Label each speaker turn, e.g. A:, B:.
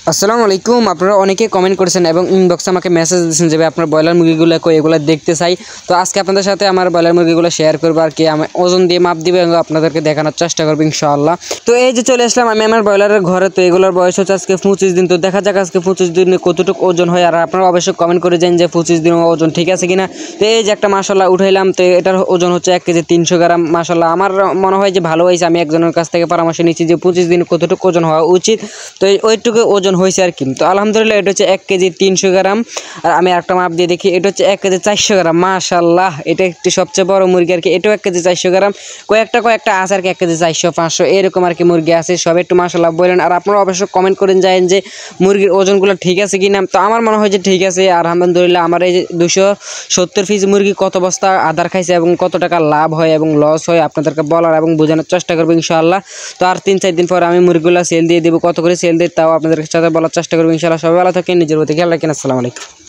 A: আসসালামু আলাইকুম। আপনারা অনেকে কমেন্ট করেছেন এবং ইনবক্সে আমাকে মেসেজ দিয়েছেন যে আপনার ব্রয়লার মুরগিগুলো কই, এগুলো দেখতে চাই। তো আজকে আপনাদের সাথে আমার ব্রয়লার মুরগিগুলো শেয়ার করবো আর কি, আমি ওজন দিয়ে মাপ দিব এবং আপনাদেরকে দেখানোর চেষ্টা করবো ইনশাআল্লাহ। তো এই যে চলে আসলাম আমি আমার ব্রয়লারের ঘরে। তো এগুলোর বয়স হচ্ছে আজকে 25 দিন। তো দেখা যাক আজকে 25 দিনে কতটুকু ওজন হয়, আর আপনারা অবশ্যই কমেন্ট করে যান যে 25 দিন ওজন ঠিক আছে কিনা। তো এই যে একটা মাশাআল্লাহ উঠাইলাম, তো এটার ওজন হচ্ছে 1 কেজি 300 গ্রাম। মাশাআল্লাহ আমার মনে হয় যে ভালো হয়েছে। আমি একজনের কাছ থেকে পরামর্শ নিচ্ছি যে 25 দিন কতটুকু ওজন হওয়া উচিত, তো ওইটুকু ওজন হয়েছে আর কি। তো আলহামদুলিল্লাহ এটা হচ্ছে 1 কেজি 300 গ্রাম। আর আমি একটা মাপ দিয়ে দেখি, এটা হচ্ছে 1 কেজি 400 গ্রাম। মাশাআল্লাহ এটা একটি সবচেয়ে বড় মুরগি আর কি, এটাও 1 কেজি 400 গ্রাম। কয়েকটা আছে আর কি 1 কেজি 400 500 এরকম আর কি মুরগি আছে। সব একটু মাশাআল্লাহ বলেন, আর আপনারা অবশ্যই কমেন্ট করেন যায়েন যে মুরগির ওজনগুলো ঠিক আছে কিনা। তো আমার মনে হয় যে ঠিক আছে। আর আলহামদুলিল্লাহ আমার এই 270 পিস মুরগি কত বস্তা আদার খাইছে এবং কত টাকা লাভ হয় এবং লস হয় আপনাদেরকে বলার এবং বোঝানোর চেষ্টা করবো ইনশাআল্লাহ। তো আর 3-4 দিন পর আমি মুরগিগুলো সেল দিয়ে দেবো, কত করে সেল দিই তাও আপনাদের সাথে বলার চেষ্টা করবো ইনশাআল্লাহ। সবাই ভালো থাকেন, নিজের প্রতি খেয়াল রাখেন। আসসালামু আলাইকুম।